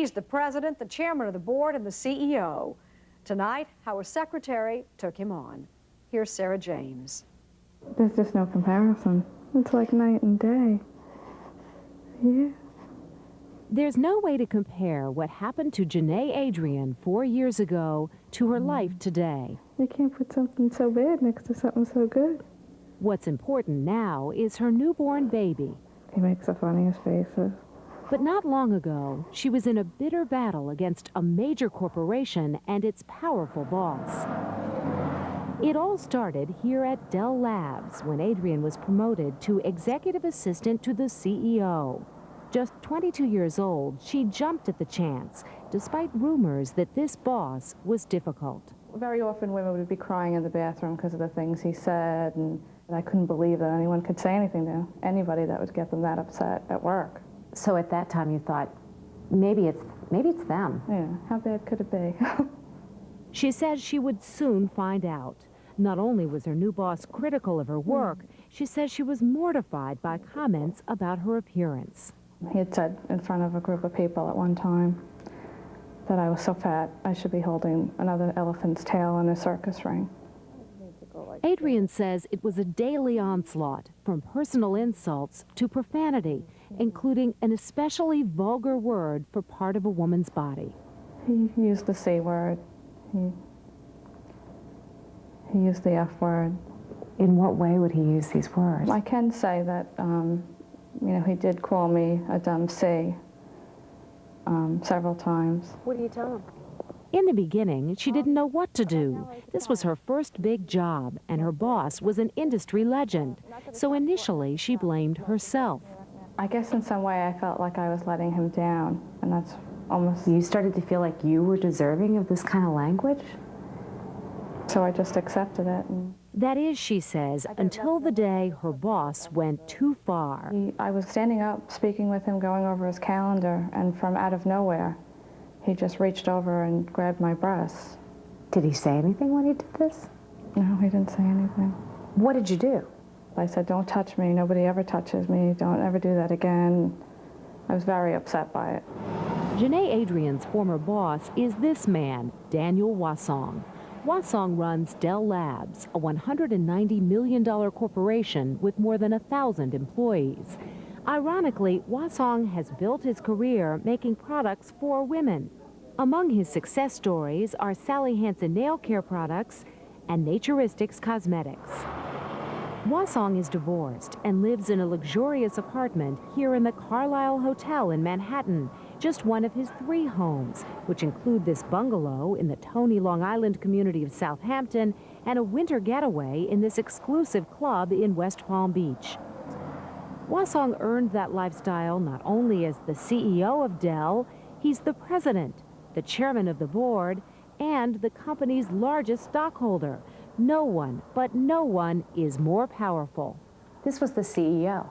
He's the president, the chairman of the board, and the CEO. Tonight, how a secretary took him on. Here's Sarah James. There's just no comparison. It's like night and day. Yeah. There's no way to compare what happened to Janae Adrian 4 years ago to her life today. You can't put something so bad next to something so good. What's important now is her newborn baby. He makes the funniest faces. But not long ago, she was in a bitter battle against a major corporation and its powerful boss. It all started here at Dell Labs when Adrian was promoted to executive assistant to the CEO. Just 22 years old, she jumped at the chance, despite rumors that this boss was difficult. Very often women would be crying in the bathroom because of the things he said, and I couldn't believe that anyone could say anything to anybody that would get them that upset at work. So at that time you thought, maybe it's them. Yeah, how bad could it be? She says she would soon find out. Not only was her new boss critical of her work, she says she was mortified by comments about her appearance. He had said in front of a group of people at one time that I was so fat I should be holding another elephant's tail in a circus ring. Adrian says it was a daily onslaught, from personal insults to profanity, including an especially vulgar word for part of a woman's body. He used the C word. He used the F word. In what way would he use these words? I can say that, he did call me a dumb C several times. What do you tell him? In the beginning, she didn't know what to do. This was her first big job, and her boss was an industry legend. So initially, she blamed herself. I guess in some way I felt like I was letting him down, and that's almost... You started to feel like you were deserving of this kind of language? So I just accepted it. That is, she says, until the day her boss went too far. I was standing up, speaking with him, going over his calendar, and from out of nowhere, he just reached over and grabbed my breasts. Did he say anything when he did this? No, he didn't say anything. What did you do? I said, don't touch me, nobody ever touches me, don't ever do that again. I was very upset by it. Janae Adrian's former boss is this man, Daniel Wasong. Wasong runs Dell Labs, a $190 million corporation with more than 1,000 employees. Ironically, Wasong has built his career making products for women. Among his success stories are Sally Hansen nail care products and Naturistics Cosmetics. Wasong is divorced and lives in a luxurious apartment here in the Carlisle Hotel in Manhattan, just one of his 3 homes, which include this bungalow in the Tony, Long Island community of Southampton and a winter getaway in this exclusive club in West Palm Beach. Wasong earned that lifestyle not only as the CEO of Dell, he's the president, the chairman of the board, and the company's largest stockholder. No one, but no one, is more powerful. This was the CEO.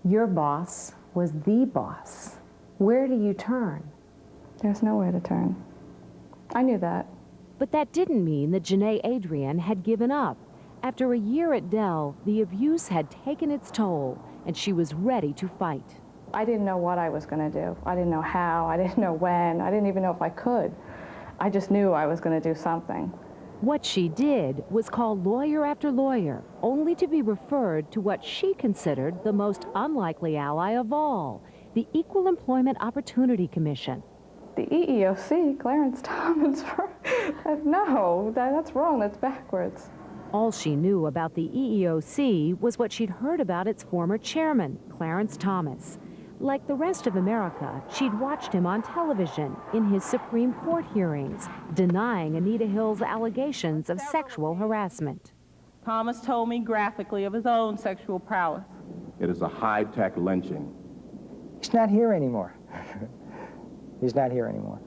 Your boss was the boss. Where do you turn? There's nowhere to turn. I knew that. But that didn't mean that Janae Adrian had given up. After a year at Dell, the abuse had taken its toll, and she was ready to fight. I didn't know what I was going to do. I didn't know how. I didn't know when. I didn't even know if I could. I just knew I was going to do something. What she did was call lawyer after lawyer, only to be referred to what she considered the most unlikely ally of all, the Equal Employment Opportunity Commission. The EEOC, Clarence Thomas, no, that's wrong, that's backwards. All she knew about the EEOC was what she'd heard about its former chairman, Clarence Thomas. Like the rest of America, she'd watched him on television in his Supreme Court hearings, denying Anita Hill's allegations of sexual harassment. Thomas told me graphically of his own sexual prowess. It is a high-tech lynching. He's not here anymore. He's not here anymore.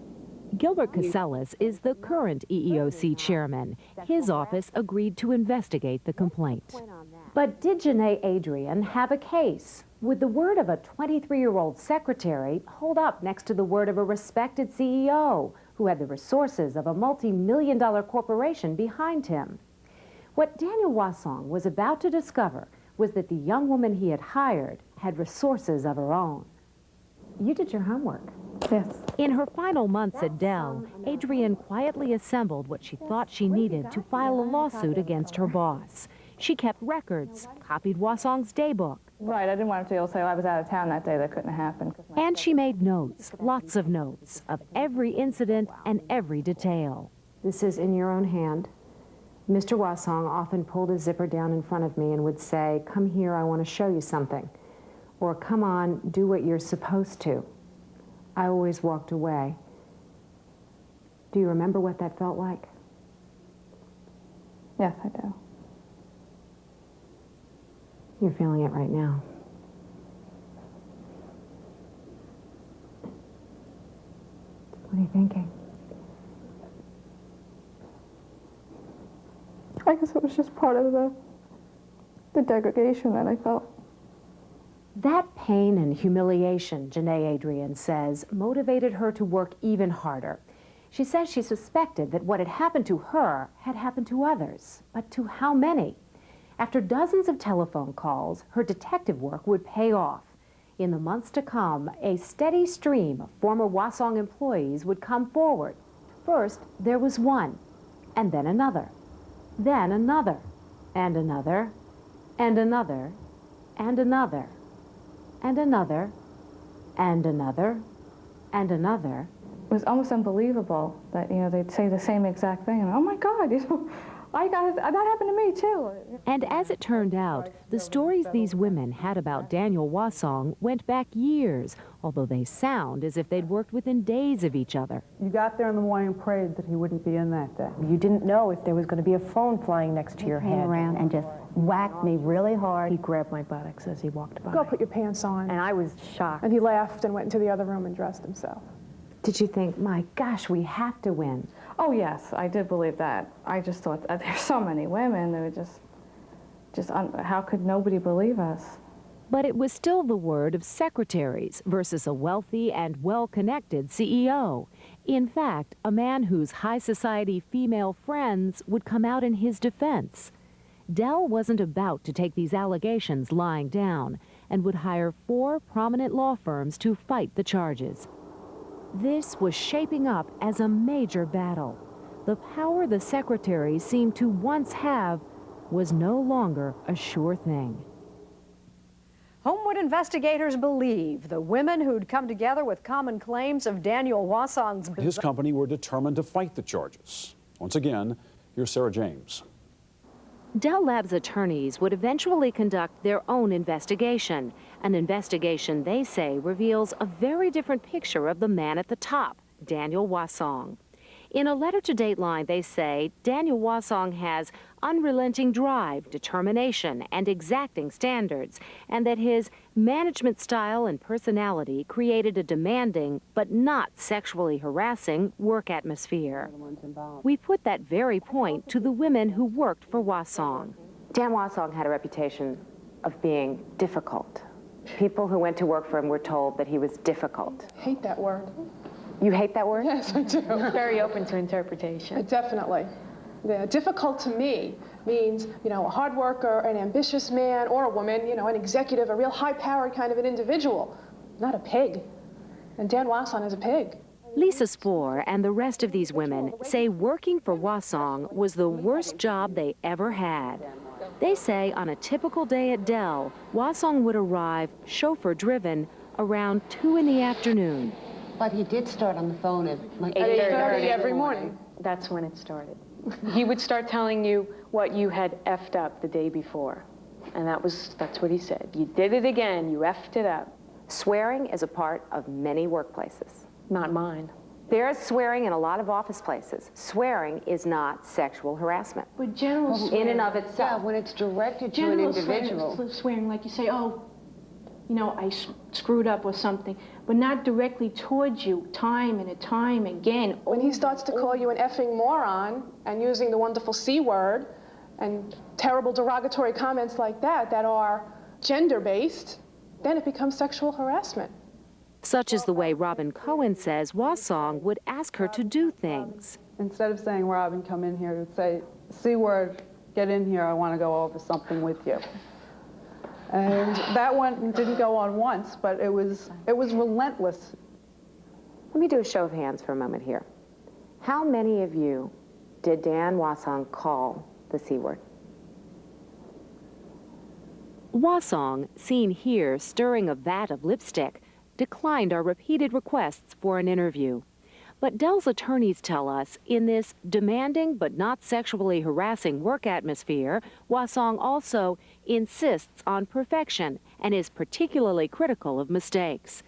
Gilbert Casellas is the current EEOC chairman. His office agreed to investigate the complaint. But did Janae Adrian have a case? Would the word of a 23-year-old secretary hold up next to the word of a respected CEO who had the resources of a multi-million-dollar corporation behind him? What Daniel Wasong was about to discover was that the young woman he had hired had resources of her own. You did your homework. Yes. In her final months at Dell, Adrienne quietly assembled what she thought she needed to file a lawsuit against her boss. She kept records, copied Wasong's daybook. Right, I didn't want him to be able to say, oh, I was out of town that day, that couldn't have happened. And she made notes, lots of notes, of every incident and every detail. This is in your own hand. Mr. Wasong often pulled his zipper down in front of me and would say, come here, I want to show you something. Or come on, do what you're supposed to. I always walked away. Do you remember what that felt like? Yes, I do. You're feeling it right now. What are you thinking? I guess it was just part of the degradation that I felt. That pain and humiliation, Janae Adrienne says, motivated her to work even harder. She says she suspected that what had happened to her had happened to others, but to how many? After dozens of telephone calls, her detective work would pay off. In the months to come, a steady stream of former Wasong employees would come forward. First, there was one, and then another, then another, and another, and another, and another, and another, and another, and another. It was almost unbelievable that, you know, they'd say the same exact thing, and oh my God, you know, that happened to me too. And as it turned out, the stories these women had about Daniel Wasong went back years, although they sound as if they'd worked within days of each other. You got there in the morning and prayed that he wouldn't be in that day. You didn't know if there was going to be a phone flying next to your head and just whacked me really hard. He grabbed my buttocks as he walked by. Go put your pants on. And I was shocked. And he laughed and went into the other room and dressed himself. Did you think, my gosh, we have to win? Oh yes, I did believe that. I just thought that there's so many women that would how could nobody believe us? But it was still the word of secretaries versus a wealthy and well-connected CEO. In fact, a man whose high society female friends would come out in his defense. Dell wasn't about to take these allegations lying down and would hire 4 prominent law firms to fight the charges. This was shaping up as a major battle. The power the secretaries seemed to once have was no longer a sure thing. Homewood investigators believe the women who'd come together with common claims of Daniel Wasong's... His company were determined to fight the charges. Once again, here's Sarah James. Dell Labs attorneys would eventually conduct their own investigation, an investigation they say reveals a very different picture of the man at the top, Daniel Wasong. In a letter to Dateline, they say Daniel Wasong has unrelenting drive, determination, and exacting standards, and that his management style and personality created a demanding but not sexually harassing work atmosphere. We put that very point to the women who worked for Wasong. Dan Wasong had a reputation of being difficult. People who went to work for him were told that he was difficult. I hate that word. You hate that word? Yes, I do. Very open to interpretation. Definitely. Yeah, difficult to me means, you know, a hard worker, an ambitious man or a woman, you know, an executive, a real high-powered kind of an individual, not a pig. And Dan Wasong is a pig. Lisa Spoor and the rest of these women say working for Wasong was the worst job they ever had. They say on a typical day at Dell, Wasong would arrive, chauffeur-driven, around 2 in the afternoon. But he did start on the phone at like 8:30 every morning. That's when it started. He would start telling you what you had effed up the day before. And that's what he said. You did it again, you effed it up. Swearing is a part of many workplaces. Not mine. There's swearing in a lot of office places. Swearing is not sexual harassment. But general swearing, in and of itself. Yeah, when it's directed to an individual. Swearing, like you say, oh, you know, I screwed up or something, but not directly towards you, time and time again. When he starts to call you an effing moron and using the wonderful C word and terrible derogatory comments like that that are gender-based, then it becomes sexual harassment. Such is the way Robin Cohen says Wasong would ask her to do things. Instead of saying, Robin, come in here, it would say, C word, get in here, I want to go over something with you. And that one didn't go on once, but it was relentless. me do a show of hands for a moment here. How many of you did Dan Wasong call the C word? Wasong, seen here stirring a vat of lipstick, declined our repeated requests for an interview. But Dell's attorneys tell us in this demanding but not sexually harassing work atmosphere, Wasong also insists on perfection and is particularly critical of mistakes.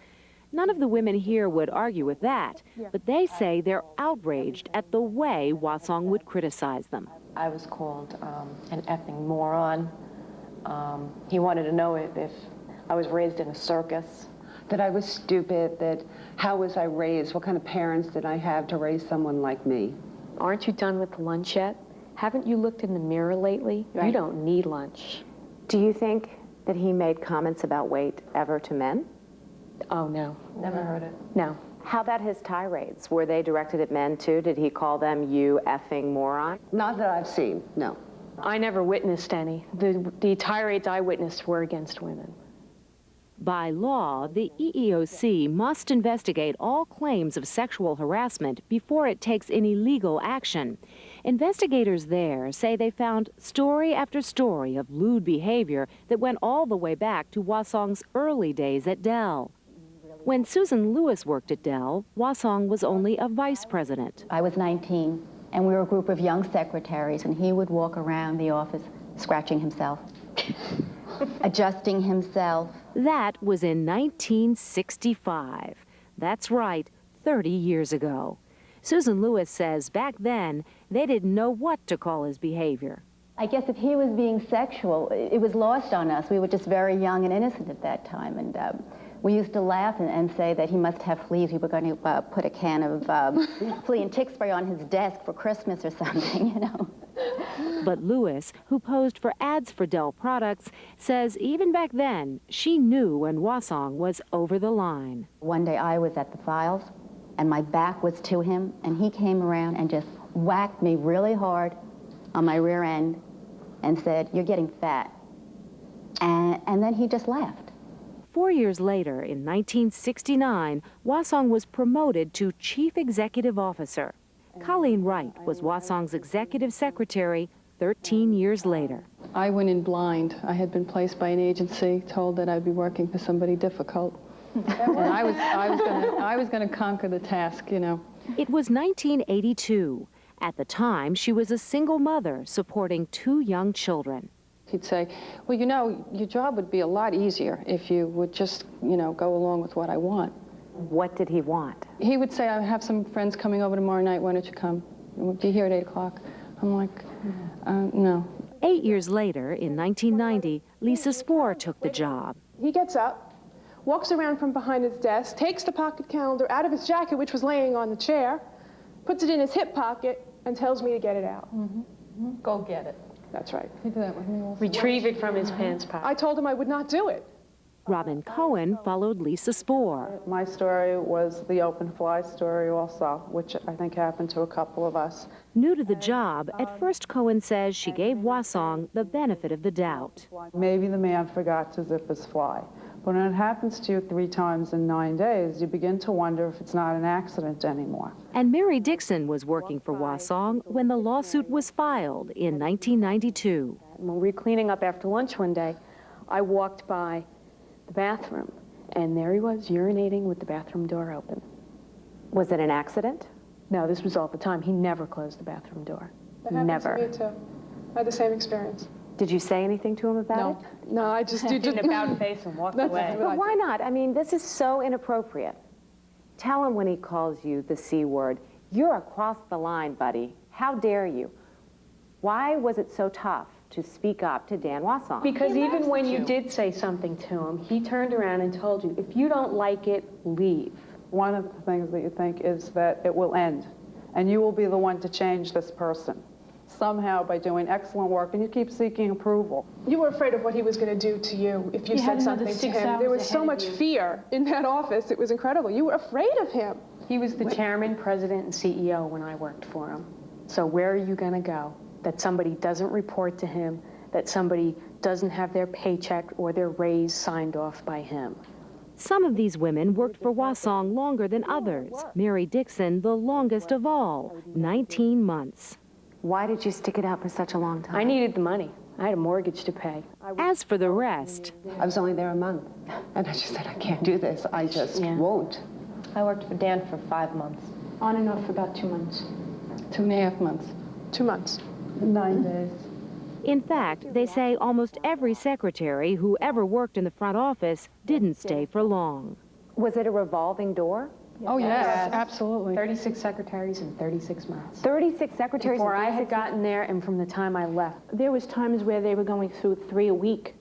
None of the women here would argue with that, but they say they're outraged at the way Wasong would criticize them. I was called an effing moron. He wanted to know if I was raised in a circus. That I was stupid, that how was I raised, what kind of parents did I have to raise someone like me? Aren't you done with lunch yet? Haven't you looked in the mirror lately? Right. You don't need lunch. Do you think that he made comments about weight ever to men? Oh, no. Never heard it. No. How about his tirades? Were they directed at men too? Did he call them you effing moron? Not that I've seen, no. I never witnessed any. The tirades I witnessed were against women. By law, the EEOC must investigate all claims of sexual harassment before it takes any legal action. Investigators there say they found story after story of lewd behavior that went all the way back to Wasong's early days at Dell. When Susan Lewis worked at Dell, Wasong was only a vice president. I was 19, and we were a group of young secretaries, and he would walk around the office scratching himself, adjusting himself. That was in 1965. That's right, 30 years ago. Susan Lewis says back then, they didn't know what to call his behavior. I guess if he was being sexual, it was lost on us. We were just very young and innocent at that time, and we used to laugh and say that he must have fleas. We were going to put a can of flea and tick spray on his desk for Christmas or something, you know. But Lewis, who posed for ads for Dell products, says even back then, she knew when Wasong was over the line. One day I was at the files, and my back was to him, and he came around and just whacked me really hard on my rear end and said, "You're getting fat." And then he just laughed. 4 years later, in 1969, Wasong was promoted to Chief Executive Officer. Colleen Wright was Wasong's executive secretary 13 years later. I went in blind. I had been placed by an agency, told that I'd be working for somebody difficult. And I was going to conquer the task, you know. It was 1982. At the time, she was a single mother supporting 2 young children. He'd say, well, you know, your job would be a lot easier if you would just, you know, go along with what I want. What did he want? He would say, I have some friends coming over tomorrow night, why don't you come? We'll be here at 8 o'clock. I'm like, no. 8 years later, in 1990, Lisa Spohr took the job. He gets up, walks around from behind his desk, takes the pocket calendar out of his jacket, which was laying on the chair, puts it in his hip pocket, and tells me to get it out. Go get it. That's right. He did that with me also. Retrieve it from his pants pocket. I told him I would not do it. Robin Cohen followed Lisa Spohr. My story was the open fly story also, which I think happened to a couple of us. New to the job, at first Cohen says she gave Wasong the benefit of the doubt. Maybe the man forgot to zip his fly. But when it happens to you 3 times in 9 days, you begin to wonder if it's not an accident anymore. And Mary Dixon was working for Wasong when the lawsuit was filed in 1992. When we were cleaning up after lunch one day, I walked by the bathroom, and there he was urinating with the bathroom door open. Was it an accident? No, this was all the time. He never closed the bathroom door. That happened Never. to me too. I had the same experience. Did you say anything to him about it? No, I just did an about face and walked away. But why not? I mean, this is so inappropriate. Tell him when he calls you the C word, you're across the line, buddy. How dare you? Why was it so tough to speak up to Dan Wasong? Because even when you did say something to him, he turned around and told you, if you don't like it, leave. One of the things that you think is that it will end, and you will be the one to change this person somehow by doing excellent work, and you keep seeking approval. You were afraid of what he was going to do to you if you said something to him. There was so much fear in that office. It was incredible. You were afraid of him. He was the chairman, president, and CEO when I worked for him. So where are you going to go? That somebody doesn't report to him, that somebody doesn't have their paycheck or their raise signed off by him. Some of these women worked for Wasong longer than others. Mary Dixon, the longest of all, 19 months. Why did you stick it out for such a long time? I needed the money. I had a mortgage to pay. As for the rest, I was only there a month, and I just said, I can't do this. I just won't. I worked for Dan for 5 months. On and off for about 2 months. 2.5 months. 2 months. 9 days. in fact, they say almost every secretary who ever worked in the front office didn't stay for long. Was it a revolving door? Oh, yes, absolutely. 36 secretaries in 36 months. 36 secretaries Before I had gotten there and from the time I left. There was times where they were going through 3 a week.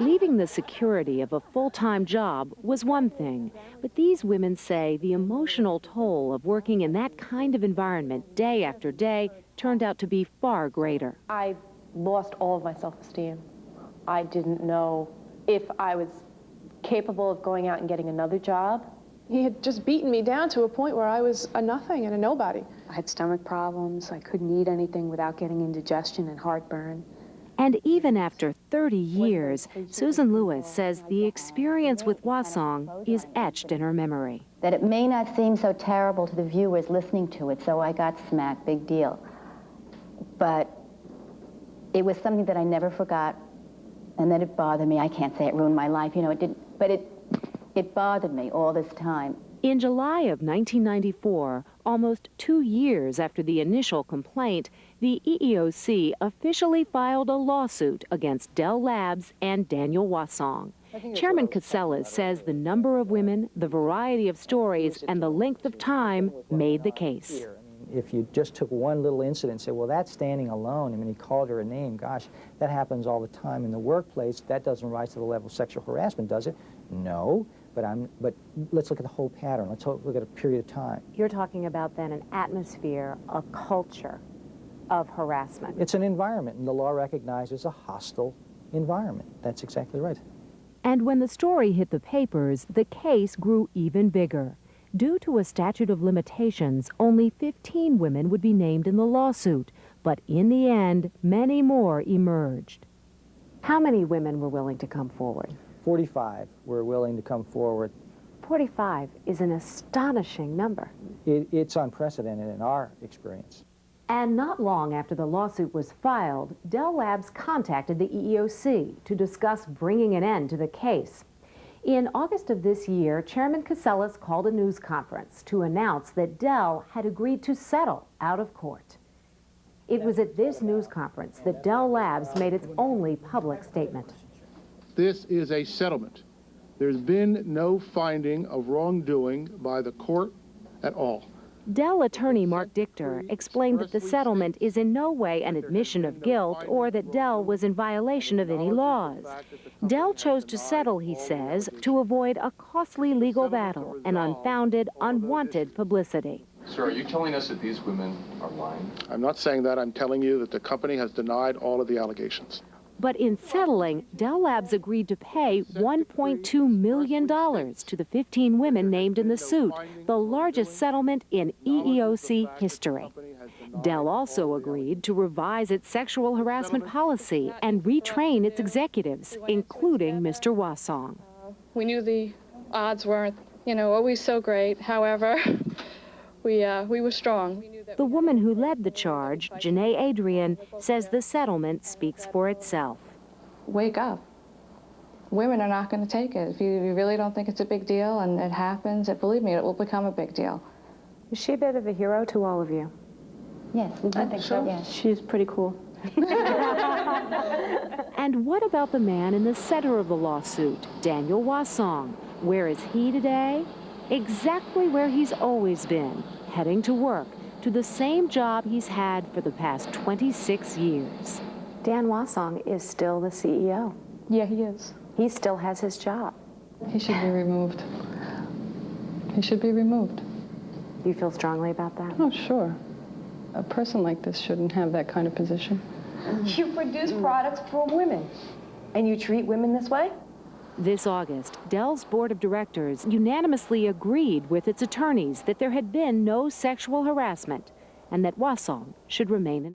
Leaving the security of a full-time job was one thing, but these women say the emotional toll of working in that kind of environment day after day turned out to be far greater. I lost all of my self-esteem. I didn't know if I was capable of going out and getting another job. He had just beaten me down to a point where I was a nothing and a nobody. I had stomach problems. I couldn't eat anything without getting indigestion and heartburn. And even after 30 years, Susan Lewis says the experience with Wasong is etched in her memory. That it may not seem so terrible to the viewers listening to it, so I got smacked, big deal. But it was something that I never forgot, and that it bothered me. I can't say it ruined my life, you know, it didn't, but it bothered me all this time. In July of 1994, almost 2 years after the initial complaint, the EEOC officially filed a lawsuit against Dell Labs and Daniel Wasong. Chairman Casellas says the number of women, the variety of stories, and the length of time made the case. If you just took one little incident and said, well, that's standing alone, I mean, he called her a name, gosh, that happens all the time in the workplace. That doesn't rise to the level of sexual harassment, does it? No, but let's look at the whole pattern. Let's look at a period of time. You're talking about then an atmosphere, a culture of harassment. It's an environment, and the law recognizes a hostile environment. That's exactly right. And when the story hit the papers, the case grew even bigger. Due to a statute of limitations, only 15 women would be named in the lawsuit, but in the end, many more emerged. How many women were willing to come forward? 45 were willing to come forward. 45 is an astonishing number. It's unprecedented in our experience. And not long after the lawsuit was filed, Dell Labs contacted the EEOC to discuss bringing an end to the case. In August of this year, Chairman Casellas called a news conference to announce that Dell had agreed to settle out of court. It was at this news conference that Dell Labs made its only public statement. This is a settlement. There's been no finding of wrongdoing by the court at all. Dell attorney Mark Dichter explained that the settlement is in no way an admission of guilt or that Dell was in violation of any laws. Dell chose to settle, he says, to avoid a costly legal battle and unfounded, unwanted publicity. Sir, are you telling us that these women are lying? I'm not saying that. I'm telling you that the company has denied all of the allegations. But in settling, Dell Labs agreed to pay $1.2 million to the 15 women named in the suit, the largest settlement in EEOC history. Dell also agreed to revise its sexual harassment policy and retrain its executives, including Mr. Wasong. We knew the odds weren't, always so great. However, we were strong. The woman who led the charge, Janae Adrian, says the settlement speaks for itself. Wake up. Women are not going to take it. If you really don't think it's a big deal and it happens, believe me, it will become a big deal. Is she a bit of a hero to all of you? Yes, I think so, yes. She's pretty cool. And what about the man in the center of the lawsuit, Daniel Wasong? Where is he today? Exactly where he's always been, heading to work, to the same job he's had for the past 26 years. Dan Wasong is still the CEO. Yeah, he is. He still has his job. He should be removed. He should be removed. You feel strongly about that? Oh, sure. A person like this shouldn't have that kind of position. You produce products for women, and you treat women this way? This August, Dell's board of directors unanimously agreed with its attorneys that there had been no sexual harassment and that Wasong should remain in